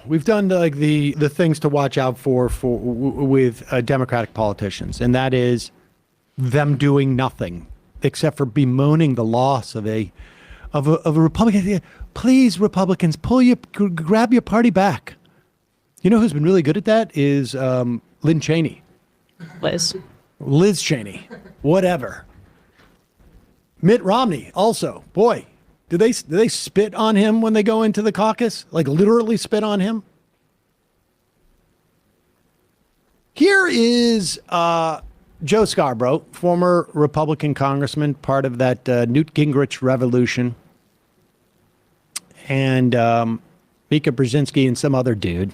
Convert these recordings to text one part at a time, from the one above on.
We've done like the things to watch out for with Democratic politicians, and that is them doing nothing except for bemoaning the loss of a Republican. Please, Republicans, grab your party back. You know who's been really good at that is Lynn Cheney. Liz Cheney. Whatever. Mitt Romney also. Boy, do they spit on him when they go into the caucus? Like literally spit on him? Here is Joe Scarborough, former Republican congressman, part of that Newt Gingrich revolution. And Mika Brzezinski and some other dude.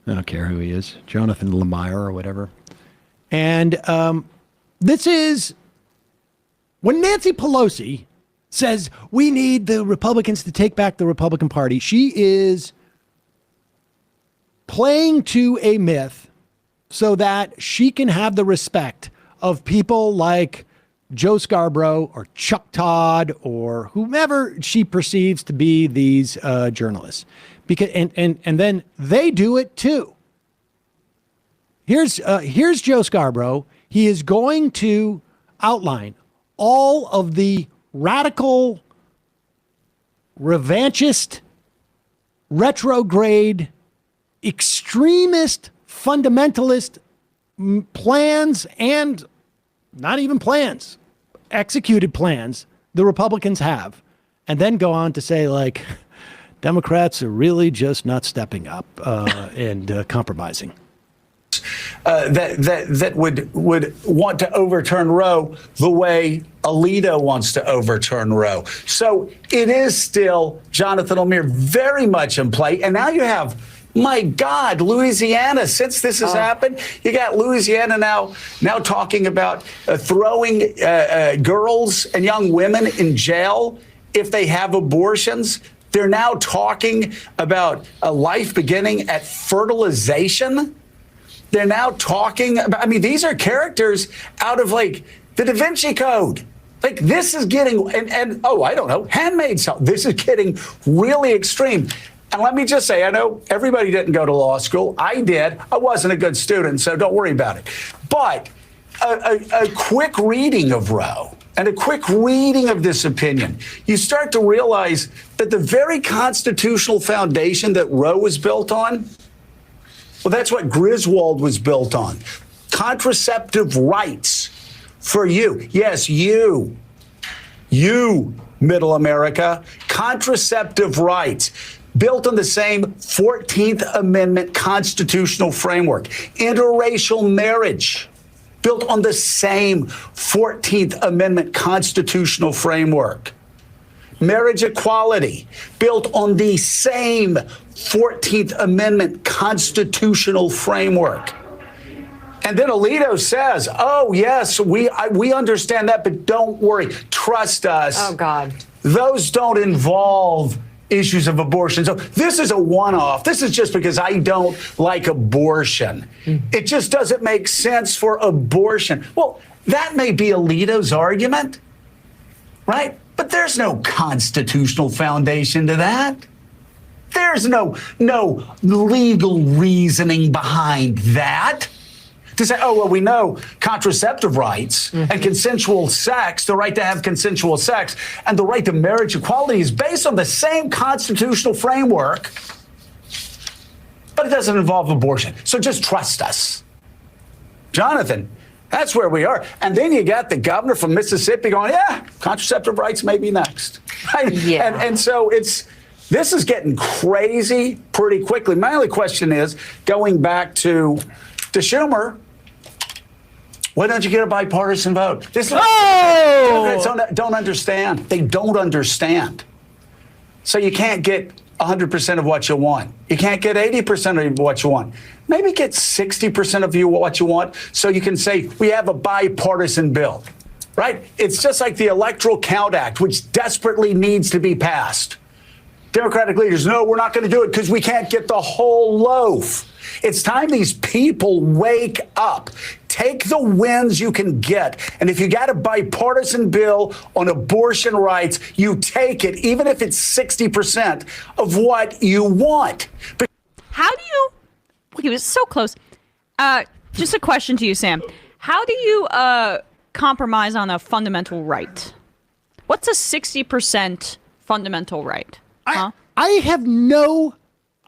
I don't care who he is. Jonathan Lemire or whatever. And this is when Nancy Pelosi says we need the Republicans to take back the Republican Party. She is playing to a myth so that she can have the respect of people like Joe Scarborough or Chuck Todd or whomever she perceives to be these journalists. Because and then they do it too. Here's Joe Scarborough. He is going to outline all of the radical, revanchist, retrograde, extremist, fundamentalist plans and not even plans, executed plans the Republicans have, and then go on to say, like, Democrats are really just not stepping up and compromising. That would want to overturn Roe the way Alito wants to overturn Roe. So it is still, Jonathan Lemire, very much in play. And now you have, my God, Louisiana. Since this has happened, you got Louisiana now talking about throwing girls and young women in jail if they have abortions. They're now talking about a life beginning at fertilization. They're now talking about, I mean, these are characters out of like the Da Vinci Code. Like this is getting, and I don't know, Handmaid's Tale. This is getting really extreme. And let me just say, I know everybody didn't go to law school. I did. I wasn't a good student, so don't worry about it. But a quick reading of Roe and a quick reading of this opinion, you start to realize that the very constitutional foundation that Roe was built on, well, that's what Griswold was built on. Contraceptive rights for you. Yes, you, Middle America, contraceptive rights built on the same 14th Amendment constitutional framework. Interracial marriage built on the same 14th Amendment constitutional framework. Marriage equality built on the same 14th Amendment constitutional framework. And then Alito says, oh, yes, we understand that, but don't worry. Trust us. Oh, God. Those don't involve issues of abortion. So this is a one-off. This is just because I don't like abortion. It just doesn't make sense for abortion. Well, that may be Alito's argument, right? But there's no constitutional foundation to that. There's no legal reasoning behind that. To say, oh, well, we know contraceptive rights and consensual sex, the right to have consensual sex, and the right to marriage equality is based on the same constitutional framework, but it doesn't involve abortion. So just trust us. Jonathan, that's where we are. And then you got the governor from Mississippi going, yeah, contraceptive rights may be next. Right? Yeah. And so this is getting crazy pretty quickly. My only question is, going back to Schumer, why don't you get a bipartisan vote? Democrats don't understand. They don't understand. So you can't get 100% of what you want. You can't get 80% of what you want. Maybe get 60% of what you want so you can say we have a bipartisan bill, right? It's just like the Electoral Count Act, which desperately needs to be passed. Democratic leaders, no, we're not going to do it because we can't get the whole loaf. It's time these people wake up. Take the wins you can get. And if you got a bipartisan bill on abortion rights, you take it, even if it's 60% of what you want. How He was so close. Just a question to you, Sam. How do you compromise on a fundamental right? What's a 60% fundamental right? Huh? I have no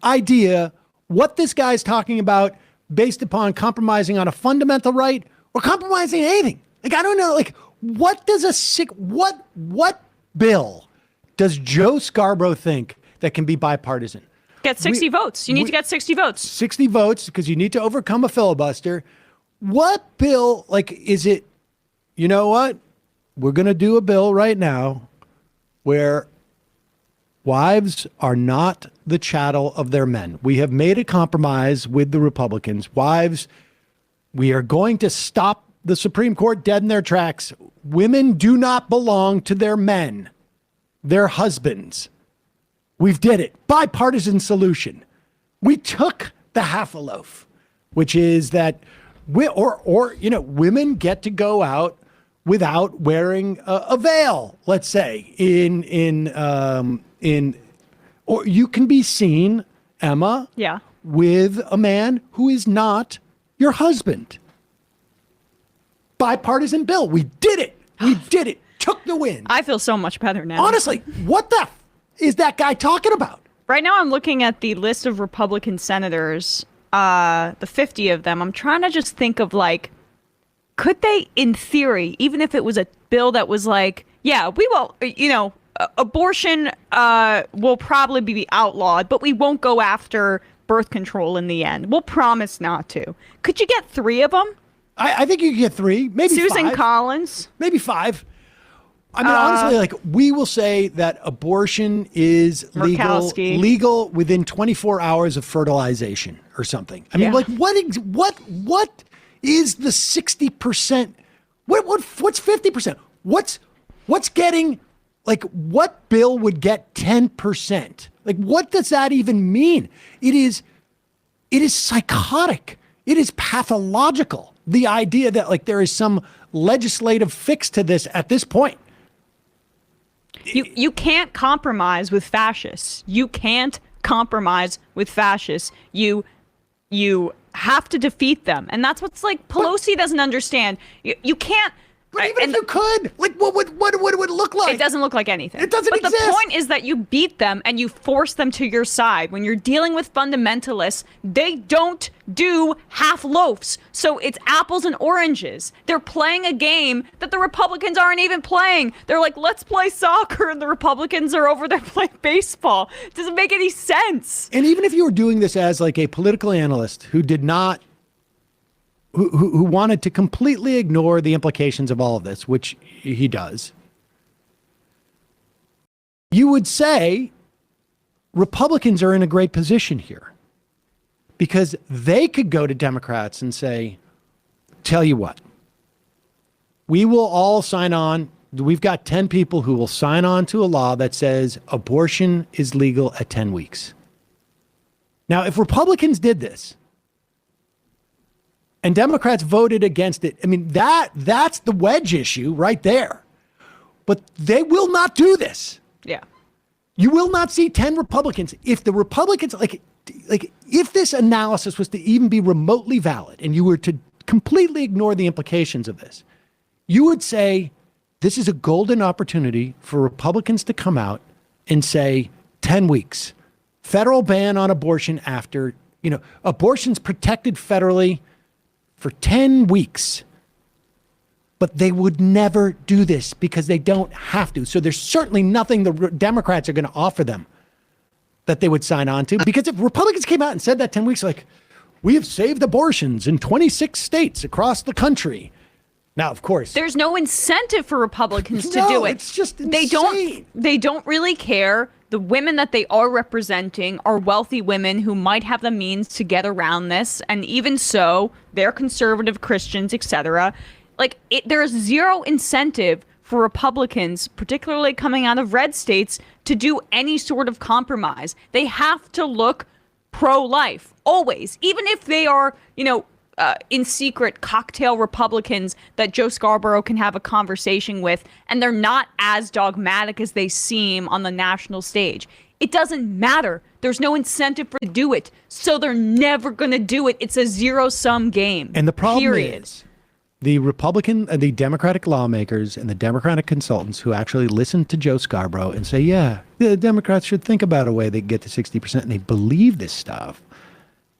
idea what this guy's talking about based upon compromising on a fundamental right or compromising anything. Like, I don't know. Like, what does what bill does Joe Scarborough think that can be bipartisan? Get 60 votes. You need to get 60 votes. 60 votes because you need to overcome a filibuster. What bill, like, is it, you know what? We're going to do a bill right now where wives are not the chattel of their men. We have made a compromise with the Republicans. Wives, we are going to stop the Supreme Court dead in their tracks. Women do not belong to their men, their husbands. We've did it. Bipartisan solution. We took the half a loaf, which is that women get to go out without wearing a veil, let's say, or you can be seen, Emma, with a man who is not your husband. Bipartisan bill. We did it. We did it. Took the win. I feel so much better now. Honestly, what the is that guy talking about? Right now I'm looking at the list of Republican senators, the 50 of them. I'm trying to just think of, like, could they, in theory, even if it was a bill that was like, yeah, we will, abortion will probably be outlawed, but we won't go after birth control in the end. We'll promise not to. Could you get 3 of them? I think you could get 3, maybe Susan 5. Collins. Maybe 5. I mean, honestly, like, we will say that abortion is legal within 24 hours of fertilization or something. I mean, like, what is the 60%? What's 50%? What's getting, like, what bill would get 10%? Like, what does that even mean? It is psychotic. It is pathological. The idea that, like, there is some legislative fix to this at this point. You can't compromise with fascists. You can't compromise with fascists. You have to defeat them. And that's what's, like, Pelosi doesn't understand. You can't. But even if you could, like, what would it look like? It doesn't look like anything. It doesn't exist. But the point is that you beat them and you force them to your side. When you're dealing with fundamentalists, they don't do half loaves. So it's apples and oranges. They're playing a game that the Republicans aren't even playing. They're like, let's play soccer, and the Republicans are over there playing baseball. It doesn't make any sense. And even if you were doing this as, like, a political analyst who did not who wanted to completely ignore the implications of all of this, which he does, you would say Republicans are in a great position here because they could go to Democrats and say, tell you what, we will all sign on. We've got 10 people who will sign on to a law that says abortion is legal at 10 weeks. Now, if Republicans did this, and Democrats voted against it, I mean, that's the wedge issue right there. But they will not do this. Yeah. You will not see 10 Republicans. If the Republicans, like if this analysis was to even be remotely valid and you were to completely ignore the implications of this, you would say this is a golden opportunity for Republicans to come out and say 10 weeks, federal ban on abortion after, abortion's protected federally for 10 weeks. But they would never do this because they don't have to. So there's certainly nothing the Democrats are going to offer them that they would sign on to. Because if Republicans came out and said that 10 weeks, like, we have saved abortions in 26 states across the country. Now, of course, there's no incentive for Republicans to do it. It's just insane. They don't really care. The women that they are representing are wealthy women who might have the means to get around this. And even so, they're conservative Christians, etc. Like, there is zero incentive for Republicans, particularly coming out of red states, to do any sort of compromise. They have to look pro-life, always. Even if they are, in secret cocktail Republicans that Joe Scarborough can have a conversation with, and they're not as dogmatic as they seem on the national stage. It doesn't matter. There's no incentive for to do it. So they're never going to do it. It's a zero-sum game. And the problem period. is the the Democratic lawmakers and the Democratic consultants who actually listen to Joe Scarborough and say, yeah, the Democrats should think about a way they can get to 60%. And they believe this stuff.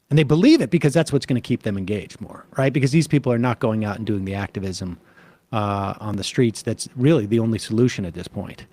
And they believe it because that's what's going to keep them engaged more, right? Because these people are not going out and doing the activism on the streets. That's really the only solution at this point.